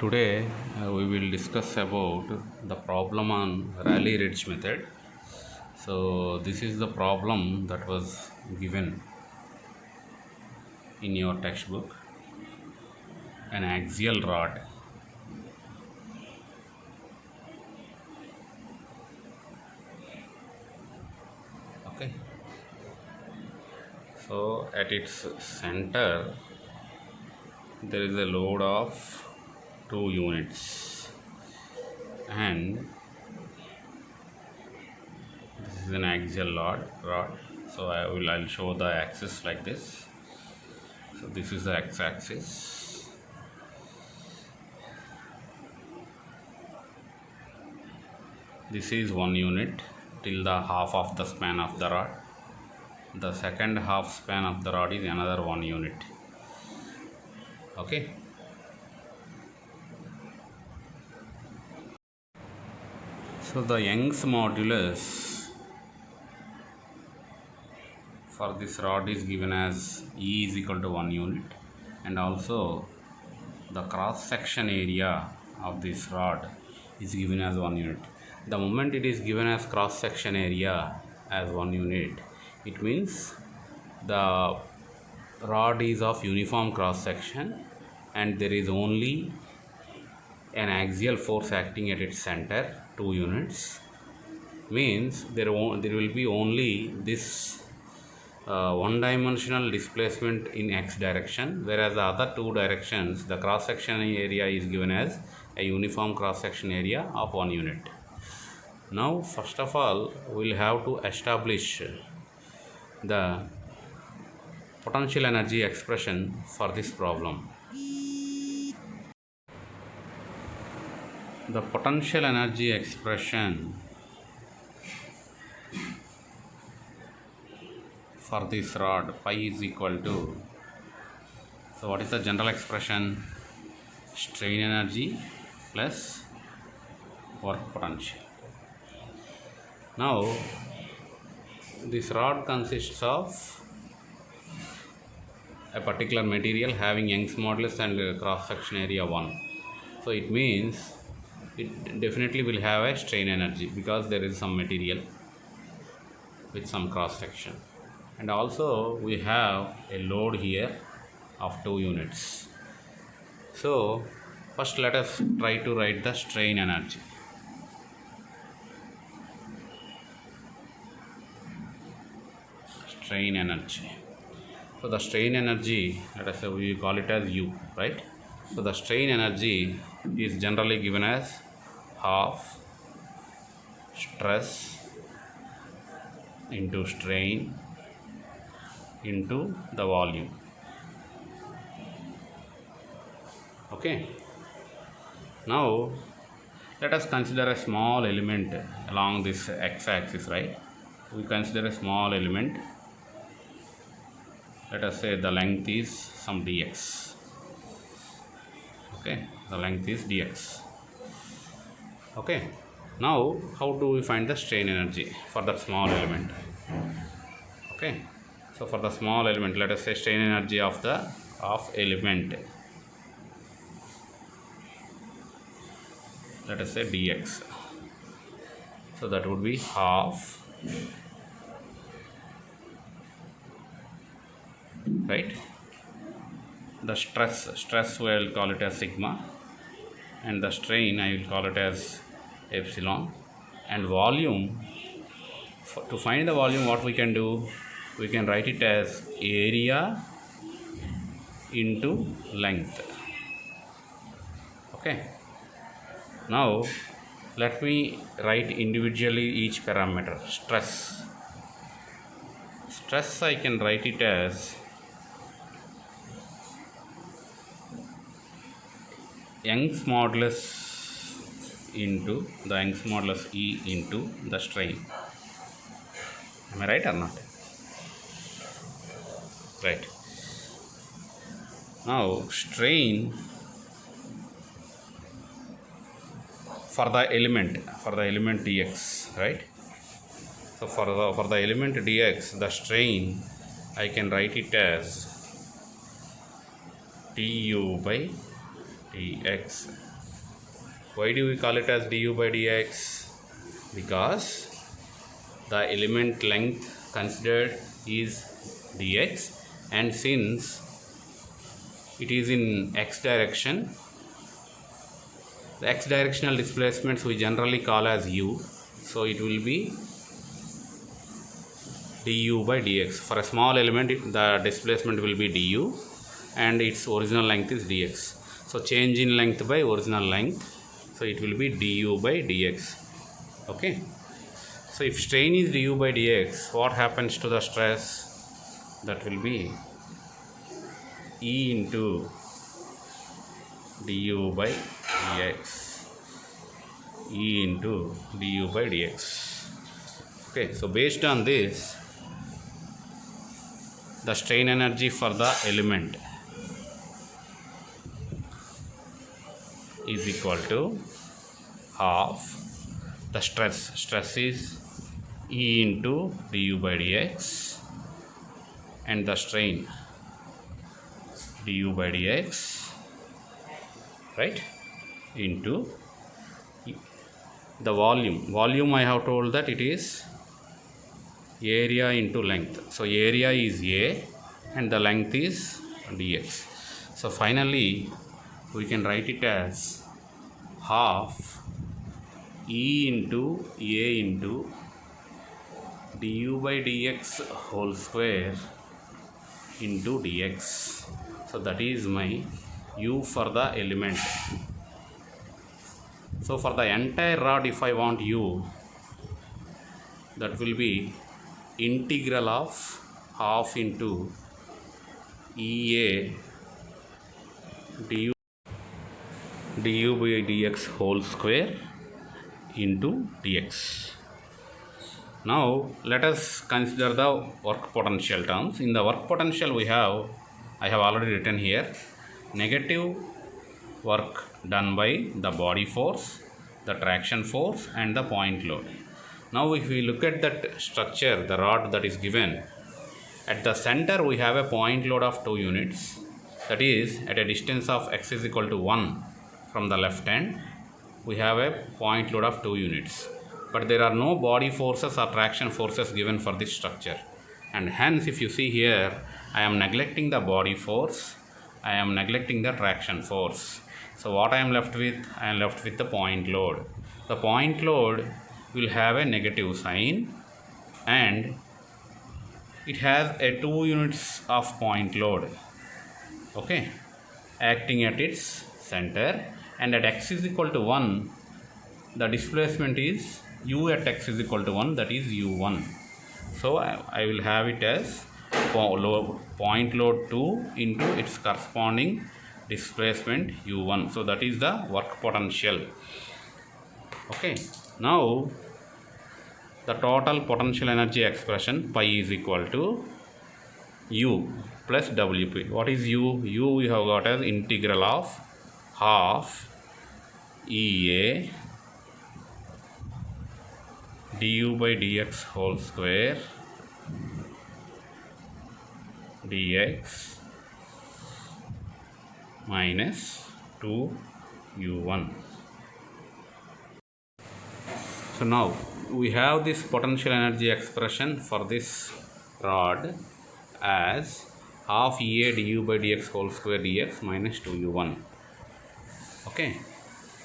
Today we will discuss about the problem on Rayleigh Ritz method. So this is the problem that was given in your textbook. An axial rod. Okay. So at its center there is a load of 2 units, and this is an axial rod. So I'll show the axis like this. So this is the x-axis. This is 1 unit till the half of the span of the rod. The second half span of the rod is another 1 unit. Okay. So the Young's modulus for this rod is given as E is equal to 1 unit, and also the cross section area of this rod is given as 1 unit. The moment it is given as cross section area as 1 unit, it means the rod is of uniform cross section and there is only an axial force acting at its center, 2 units. Means there will be only this one-dimensional displacement in x direction, whereas the other 2 directions the cross section area is given as a uniform cross section area of 1 unit. Now first of all we will have to establish the potential energy expression for this problem. The potential energy expression for this rod pi is equal to, so what is the general expression? Strain energy plus work potential. Now this rod consists of a particular material having Young's modulus and cross section area 1. So it means it definitely will have a strain energy because there is some material with some cross section, and also we have a load here of 2 units. So first let us try to write the strain energy. Strain energy. So the strain energy, let us say we call it as U, right? So the strain energy is generally given as half stress into strain into the volume. Okay. Now let us consider a small element along this x-axis, right? We consider a small element. Let us say the length is some dx. Okay, the length is dx. Okay, now how do we find the strain energy for that small element? Okay, so for the small element, let us say strain energy of element, let us say dx. So that would be half, right? The stress we will call it as sigma, and the strain I will call it as epsilon, and volume, to find the volume what we can do, we can write it as area into length. Okay, now let me write individually each parameter. Stress I can write it as Young's modulus into the Young's modulus E into the strain. Am I right or not? Right. Now strain for the element dx, right? So for the element dx, the strain I can write it as du by dx Why do we call it as du by dx? Because the element length considered is dx, and since it is in x direction, the x directional displacements we generally call as u, so it will be du by dx. For a small element the displacement will be du and its original length is dx. So change in length by original length, so it will be du by dx. Okay, so if strain is du by dx, what happens to the stress? That will be E into du by dx, E into du by dx. Okay, so based on this, the strain energy for the element is equal to half the stress is E into du by dx, and the strain du by dx, right, into the volume I have told that it is area into length. So area is A and the length is dx. So finally we can write it as half E into A into du by dx whole square into dx. So that is my u for the element. So for the entire rod, if I want u, that will be integral of half into Ea du by dx whole square into dx. Now let us consider the work potential terms. In the work potential I have already written here, negative work done by the body force, the traction force and the point load. Now if we look at that structure, the rod that is given, at the center we have a point load of 2 units, that is at a distance of x is equal to 1 from the left hand, we have a point load of 2 units. But there are no body forces or traction forces given for this structure, and hence if you see here, I am neglecting the body force, I am neglecting the traction force. So what I am left with? I am left with the point load. The point load will have a negative sign and it has a 2 units of point load, okay, acting at its center, and at x is equal to 1, the displacement is u at x is equal to 1, that is u1. So I will have it as point load 2 into its corresponding displacement u1. So that is the work potential. Okay, now the total potential energy expression pi is equal to u plus wp. What is u? U we have got as integral of half Ea du by dx whole square dx minus 2u1. So now we have this potential energy expression for this rod as half Ea du by dx whole square dx minus 2u1. Okay,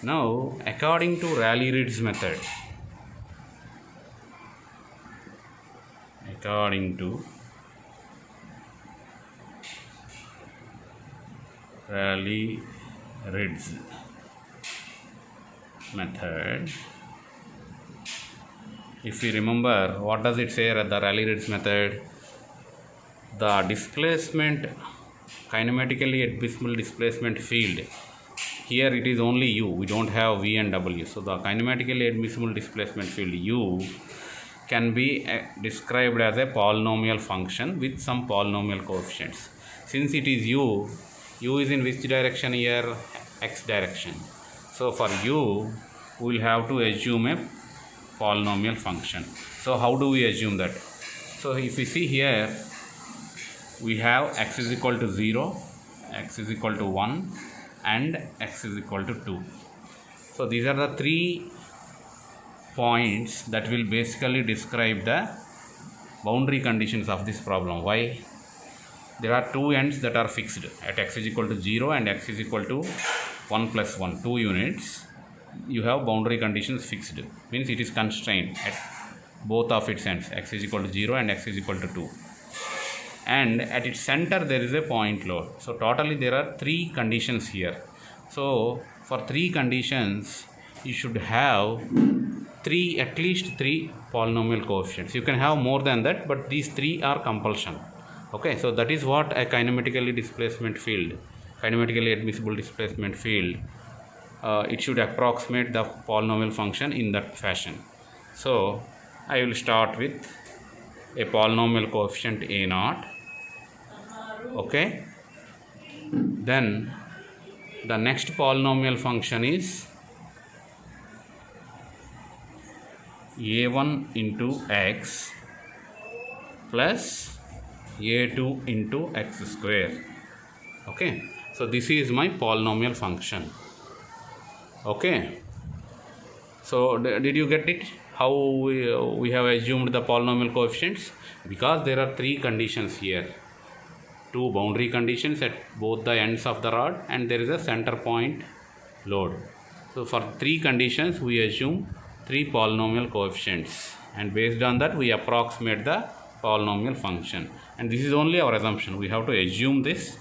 now according to Rayleigh Ritz method, according to Rayleigh Ritz method, if you remember, what does it say at the Rayleigh Ritz method? The displacement, kinematically admissible displacement field, here it is only u, we don't have v and w. So the kinematically admissible displacement field u can be described as a polynomial function with some polynomial coefficients. Since it is u is in which direction here? X direction. So for u we will have to assume a polynomial function. So how do we assume that? So if we see here, we have x is equal to 0, x is equal to 1 and x is equal to 2. So these are the 3 points that will basically describe the boundary conditions of this problem. Why? There are 2 ends that are fixed at x is equal to 0 and x is equal to 1 plus 1, 2 units. You have boundary conditions fixed, means it is constrained at both of its ends, x is equal to 0 and x is equal to 2. And at its center there is a point load. So totally there are 3 conditions here. So for 3 conditions you should have at least 3 polynomial coefficients. You can have more than that, but these 3 are compulsion. Okay, so that is what a kinematically admissible displacement field, it should approximate the polynomial function in that fashion. So I will start with a polynomial coefficient a0. Okay, then the next polynomial function is a1 into x plus a2 into x square. Okay, so this is my polynomial function. Okay, so did you get it, how we have assumed the polynomial coefficients? Because there are 3 conditions here, 2 boundary conditions at both the ends of the rod, and there is a center point load. So for 3 conditions we assume 3 polynomial coefficients, and based on that we approximate the polynomial function. And this is only our assumption, we have to assume this,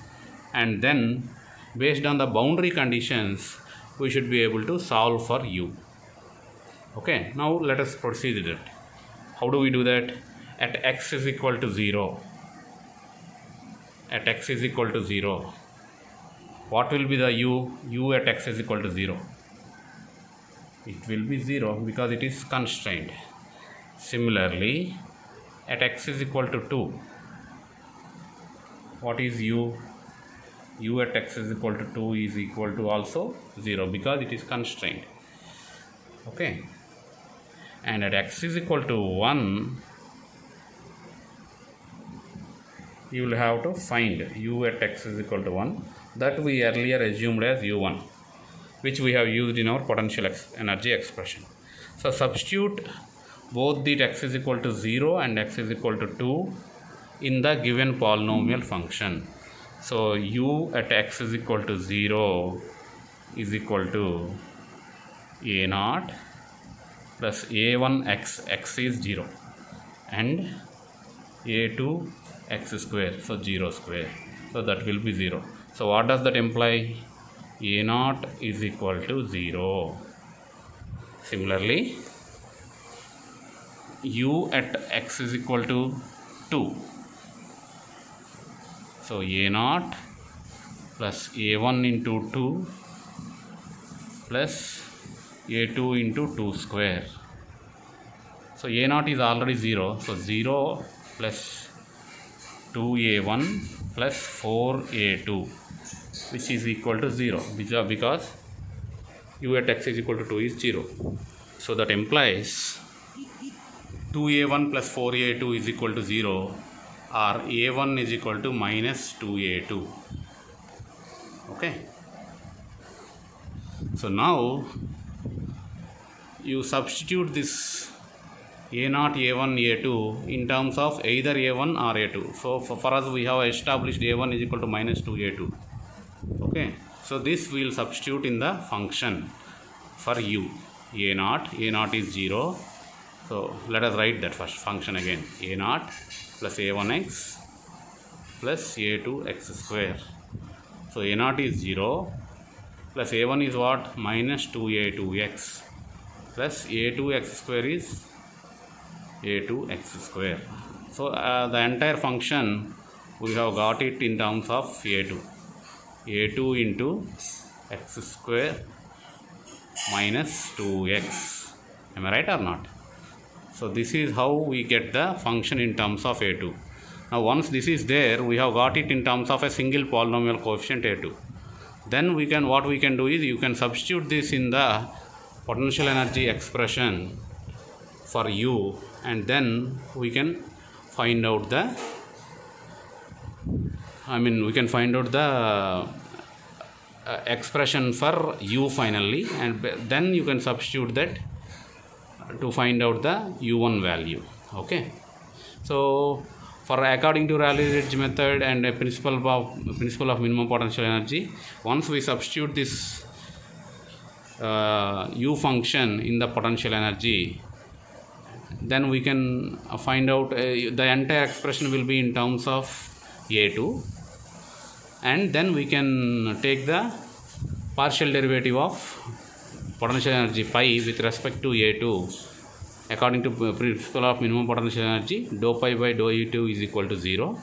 and then based on the boundary conditions we should be able to solve for u. Okay, now let us proceed with it. How do we do that? At x is equal to 0, what will be the u at x is equal to 0? It will be 0 because it is constrained. Similarly, at x is equal to 2, what is u? U at x is equal to 2 is equal to also 0 because it is constrained. Okay, and at x is equal to 1, you will have to find u at x is equal to 1, that we earlier assumed as u1, which we have used in our potential energy expression. So substitute both the x is equal to 0 and x is equal to 2 in the given polynomial function. So u at x is equal to 0 is equal to a0 plus a1 x is 0 and a2 x square, so 0 square, so that will be 0. So what does that imply? a0 is equal to 0. Similarly, u at x is equal to 2, so a0 plus a1 into 2 plus a2 into 2 square. So a0 is already 0, so 0 plus 2a1 plus 4a2, which is equal to 0 because u at x is equal to 2 is 0. So that implies 2a1 plus 4a2 is equal to 0, or a1 is equal to minus 2a2. Okay, so now you substitute this a0, a1, a2 in terms of either a1 or a2. So for us we have established a1 is equal to minus 2a2. Okay, so this we will substitute in the function for u. a0 is 0, so let us write that first function again. a0 plus a1x plus a2x square. So a0 is 0 plus a1 is what? Minus 2a2x plus a2x square is a2x square. So the entire function we have got it in terms of a2 into x square minus 2x. Am I right or not? So this is how we get the function in terms of a2. Now once this is there, we have got it in terms of a single polynomial coefficient a2. Then what we can do is you can substitute this in the potential energy expression for u, and then we can find out the expression for u finally, and then you can substitute that to find out the u1 value. Okay, so for according to Rayleigh Ritz method and a principle of minimum potential energy, once we substitute this u function in the potential energy, then we can find out the entire expression will be in terms of A2, and then we can take the partial derivative of potential energy pi with respect to A2 according to principle of minimum potential energy. Dou pi by dou E2 is equal to 0,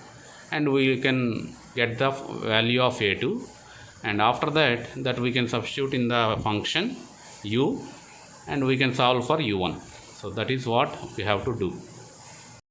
and we can get the value of A2, and after that we can substitute in the function u, and we can solve for u1. So that is what we have to do.